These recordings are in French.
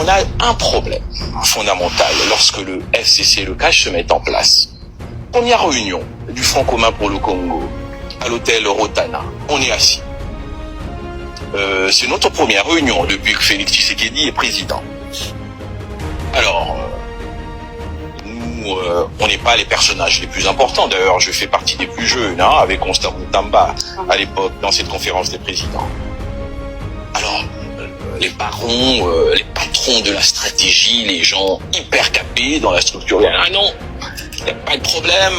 on a un problème fondamental lorsque le FCC et le CAJ se mettent en place. Première réunion du Front commun pour le Congo à l'hôtel Rotana. On est assis. C'est notre première réunion depuis que Félix Tshisekedi est président. Alors, nous, on n'est pas les personnages les plus importants. D'ailleurs, je fais partie des plus jeunes, hein, avec Constant Moutamba à l'époque, dans cette conférence des présidents. Alors, les barons, les patrons de la stratégie, les gens hyper capés dans la structure. Ah non, il n'y a pas de problème.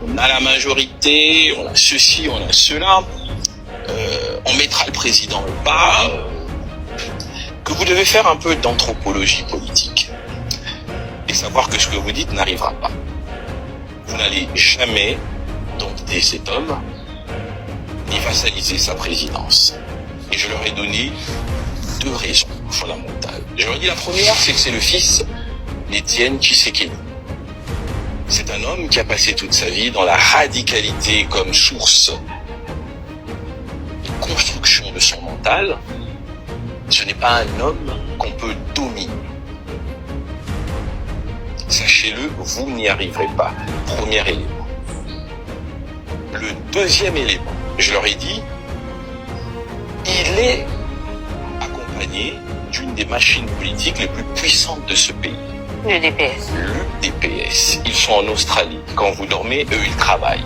On a la majorité, on a ceci, on a cela. On mettra le président au pas. Que vous devez faire un peu d'anthropologie politique et savoir que ce que vous dites n'arrivera pas. Vous n'allez jamais dompter cet homme ni vassaliser sa présidence. Et je leur ai donné deux raisons fondamentales. Je leur ai dit la première, c'est que c'est le fils d'Étienne Tshisekedi. C'est un homme qui a passé toute sa vie dans la radicalité comme source de construction de son mental. Ce n'est pas un homme qu'on peut dominer. Sachez-le, vous n'y arriverez pas. Premier élément. Le deuxième élément, je leur ai dit, il est accompagné d'une des machines politiques les plus puissantes de ce pays. Le DPS. Le DPS. Ils sont en Australie. Quand vous dormez, eux, ils travaillent.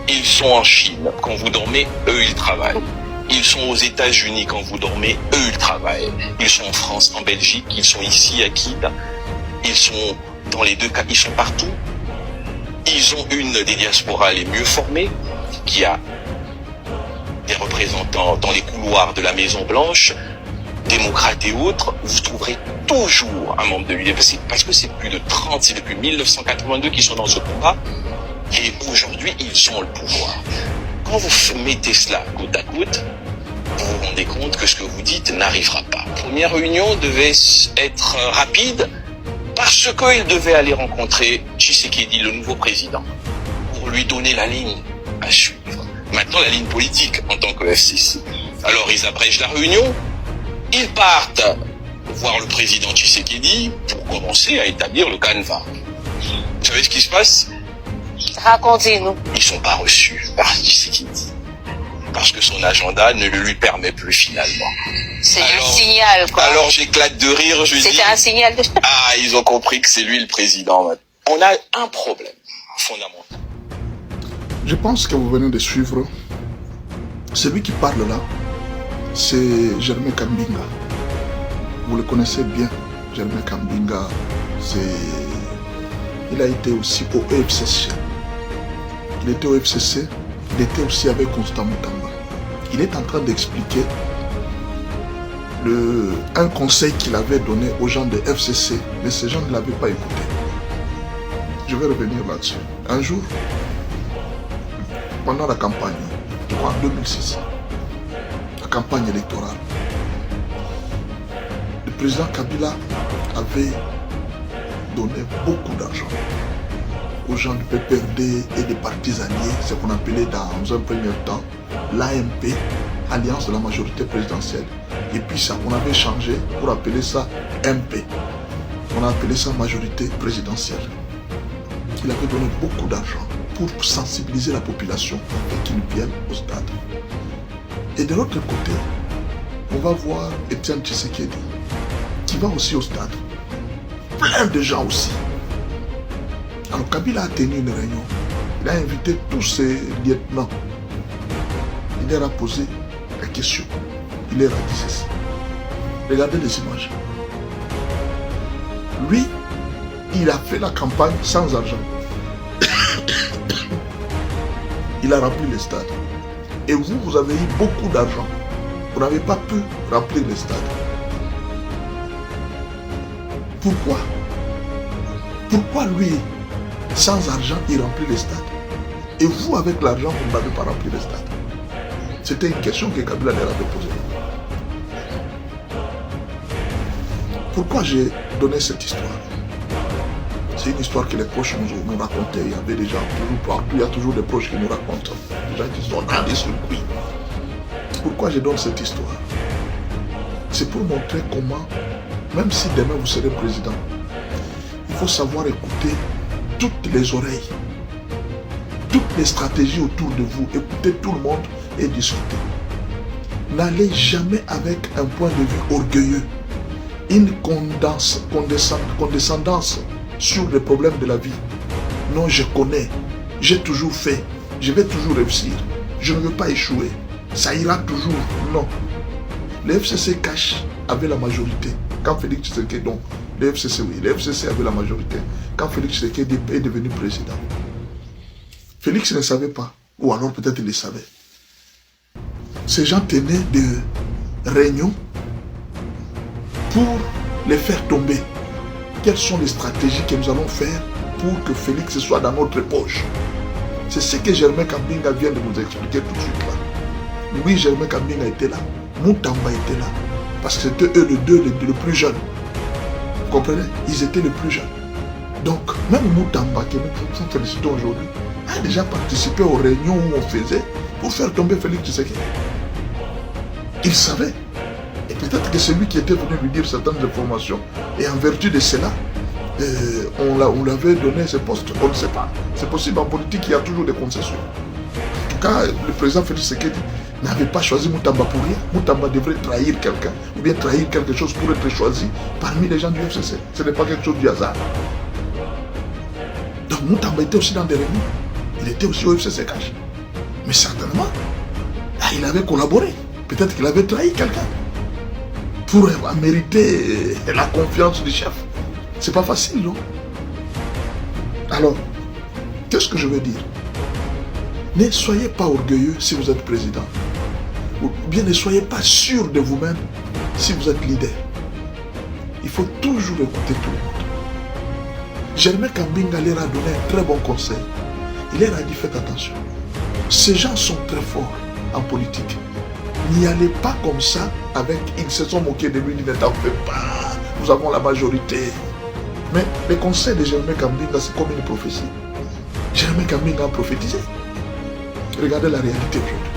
Ils sont en Chine. Quand vous dormez, eux, ils travaillent. Ils sont aux États-Unis. Quand vous dormez, eux, ils travaillent. Ils sont en France, en Belgique. Ils sont ici à Kid. Ils sont dans les deux cas. Ils sont partout. Ils ont une des diasporas les mieux formées, qui a des représentants dans les couloirs de la Maison Blanche, démocrates et autres. Vous trouverez toujours un membre de l'UDPS, parce que c'est plus de 30, c'est depuis 1982 qu'ils sont dans ce combat, et aujourd'hui, ils ont le pouvoir. Quand vous mettez cela côte à côte, vous vous rendez compte que ce que vous dites n'arrivera pas. La première réunion devait être rapide, parce qu'il devait aller rencontrer Tshisekedi, le nouveau président, pour lui donner la ligne à suivre. Maintenant, la ligne politique en tant que FCC. Alors, ils abrègent la réunion, ils partent voir le président Tshisekedi pour commencer à établir le canevas. Vous savez ce qui se passe? Racontez-nous. Ils ne sont pas reçus par Tshisekedi. Parce que son agenda ne le lui permet plus finalement. C'est un signal, quoi. Alors j'éclate de rire, je dis... C'était un signal de... Ah, ils ont compris que c'est lui le président. On a un problème fondamental. Je pense que vous venez de suivre. Celui qui parle là, c'est Germain Kambinga. Vous le connaissez bien, Germain Kambinga. Il a été aussi au EFCC. Il était au FCC, il était aussi avec Constant Moutamba. Il est en train d'expliquer un conseil qu'il avait donné aux gens de FCC, mais ces gens ne l'avaient pas écouté. Je vais revenir là-dessus. Un jour, pendant la campagne, je crois en 2006, la campagne électorale, le président Kabila avait donné beaucoup d'argent aux gens du PPRD et des partis alliés, ce qu'on appelait dans un premier temps l'AMP, Alliance de la majorité présidentielle. Et puis ça, on avait changé pour appeler ça MP. On a appelé ça majorité présidentielle. Il avait donné beaucoup d'argent pour sensibiliser la population pour qu'ils viennent au stade. Et de l'autre côté, on va voir Étienne Tshisekedi, qui va aussi au stade. Plein de gens aussi. Alors Kabila a tenu une réunion. Il a invité tous ses lieutenants. Il leur a posé la question. Il leur a dit ceci. Regardez les images. Lui, il a fait la campagne sans argent. Il a rempli les stades. Et vous, vous avez eu beaucoup d'argent. Vous n'avez pas pu remplir les stades. Pourquoi? Pourquoi lui, sans argent, il remplit les stades? Et vous, avec l'argent, vous n'avez pas rempli les stades? C'était une question que Kabila leur avait posée. Pourquoi j'ai donné cette histoire? C'est une histoire que les proches nous racontaient. Il y avait des gens, il y a toujours des proches qui nous racontent. Des gens qui sont dans des circuits. Pourquoi je donne cette histoire? C'est pour montrer comment même si demain vous serez président, il faut savoir écouter toutes les oreilles, toutes les stratégies autour de vous, écouter tout le monde et discuter. N'allez jamais avec un point de vue orgueilleux, une condescendance sur les problèmes de la vie. Non, je connais, j'ai toujours fait, je vais toujours réussir, je ne veux pas échouer, ça ira toujours. Non. Le FCC cache avait la majorité. Quand Félix Tshisekedi, donc, le FCC, oui, le FCC avait la majorité. Quand Félix Tshisekedi est devenu président. Félix ne savait pas, ou alors peut-être il le savait. Ces gens tenaient des réunions pour les faire tomber. Quelles sont les stratégies que nous allons faire pour que Félix soit dans notre poche? C'est ce que Germain Kambinga vient de nous expliquer tout de suite là. Oui, Germain Kambinga était là. Moutamba était là. Parce que c'était eux les deux les plus jeunes. Vous comprenez? Ils étaient les plus jeunes. Donc, même Moutamba, que nous félicitons aujourd'hui, a déjà participé aux réunions où on faisait pour faire tomber Félix Tshisekedi. Il savait. Et peut-être que c'est lui qui était venu lui dire certaines informations. Et en vertu de cela, on l'avait donné ce poste. On ne sait pas. C'est possible en politique, il y a toujours des concessions. En tout cas, le président Félix Tshisekedi n'avait pas choisi Moutamba pour rien. Moutamba devrait trahir quelqu'un, ou bien trahir quelque chose pour être choisi parmi les gens du FCC. Ce n'est pas quelque chose du hasard. Donc Moutamba était aussi dans des réunions. Il était aussi au FCC cash. Mais certainement, il avait collaboré. Peut-être qu'il avait trahi quelqu'un pour mériter la confiance du chef. C'est pas facile, non? Alors, qu'est-ce que je veux dire? Ne soyez pas orgueilleux si vous êtes président. Ou bien ne soyez pas sûr de vous-même si vous êtes leader. Il faut toujours écouter tout le monde. Germain Kambinga leur a donné un très bon conseil. Il leur a dit, faites attention. Ces gens sont très forts en politique. N'y allez pas comme ça avec... Ils se sont moqués de lui, ils ne t'en fais pas. Nous avons la majorité. Mais les conseils de Germain Kambinga, c'est comme une prophétie. Germain Kambinga a prophétisé. Regardez la réalité aujourd'hui.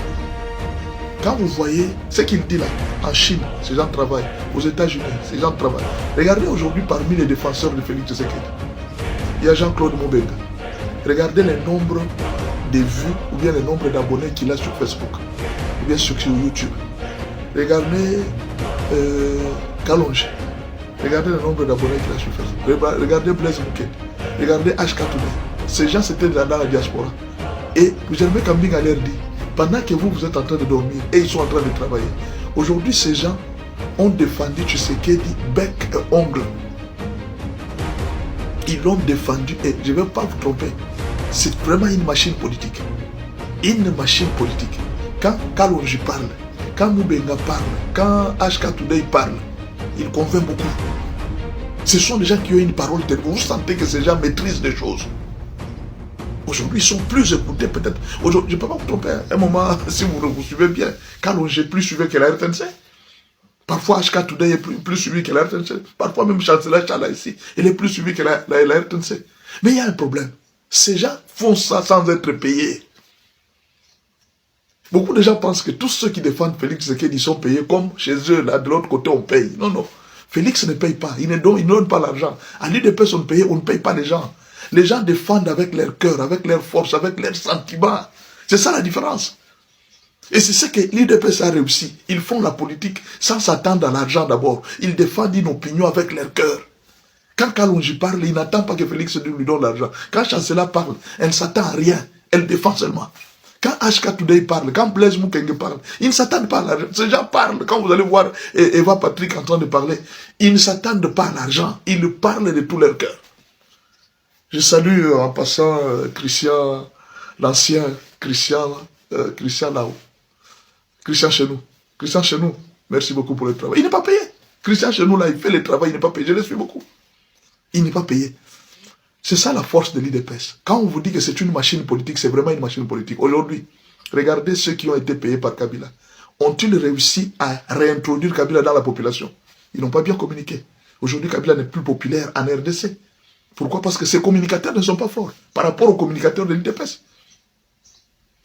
Quand vous voyez ce qu'il dit là, en Chine, ces gens travaillent. Aux États-Unis, ces gens travaillent. Regardez aujourd'hui parmi les défenseurs de Félix Tshisekedi. Il y a Jean-Claude Moubenga. Regardez le nombre de vues ou bien le nombre d'abonnés qu'il a sur Facebook ou bien sur YouTube. Regardez Kalonji. Regardez le nombre d'abonnés qu'il a sur Facebook. Regardez Blaise Mouquet. Regardez HK Today. Ces gens c'était dans la diaspora. Et Germain Kambinga leur dit, pendant que vous êtes en train de dormir et ils sont en train de travailler, aujourd'hui ces gens ont défendu Tshisekedi bec et ongle. Ils l'ont défendu et je ne vais pas vous tromper. C'est vraiment une machine politique. Une machine politique. Quand Kalonji parle, quand Moubenga parle, quand HK Today parle, il convainc beaucoup. Ce sont des gens qui ont une parole telle. Vous sentez que ces gens maîtrisent des choses. Aujourd'hui, ils sont plus écoutés peut-être. Aujourd'hui, je ne peux pas vous tromper. À un moment, si vous suivez bien, Kalonji est plus suivi que la RTNC. Parfois, HK Today est plus suivi que la RTNC. Parfois, même Chancellor Chala ici, il est plus suivi que la RTNC. Mais il y a un problème. Ces gens font ça sans être payés. Beaucoup de gens pensent que tous ceux qui défendent Félix Tshisekedi sont payés comme chez eux, là, de l'autre côté, on paye. Non, non. Félix ne paye pas. Il ne donne pas l'argent. À l'UDPS, on ne paye pas les gens. Les gens défendent avec leur cœur, avec leur force, avec leurs sentiments. C'est ça la différence. Et c'est ce que l'UDPS a réussi. Ils font la politique sans s'attendre à l'argent d'abord. Ils défendent une opinion avec leur cœur. Quand Kalonji parle, il n'attend pas que Félix lui donne l'argent. Quand Chancellor parle, elle ne s'attend à rien. Elle défend seulement. Quand HK Today parle, quand Blaise Moukengue parle, ils ne s'attendent pas à l'argent. Ces gens parlent. Quand vous allez voir Eva Patrick en train de parler, ils ne s'attendent pas à l'argent. Ils parlent de tout leur cœur. Je salue en passant Christian, l'ancien Christian là-haut. Christian Chenou. Christian Chenou, merci beaucoup pour le travail. Il n'est pas payé. Christian Chenou là, il fait le travail, il n'est pas payé. Je le suis beaucoup. Il n'est pas payé. C'est ça la force de l'UDPS. Quand on vous dit que c'est une machine politique, c'est vraiment une machine politique. Aujourd'hui, regardez ceux qui ont été payés par Kabila. Ont-ils réussi à réintroduire Kabila dans la population? Ils n'ont pas bien communiqué. Aujourd'hui, Kabila n'est plus populaire en RDC. Pourquoi? Parce que ces communicateurs ne sont pas forts par rapport aux communicateurs de l'UDPS.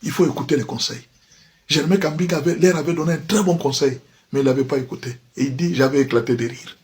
Il faut écouter les conseils. Germain Kambinga leur avait donné un très bon conseil, mais il ne l'avait pas écouté. Et il dit, j'avais éclaté de rire.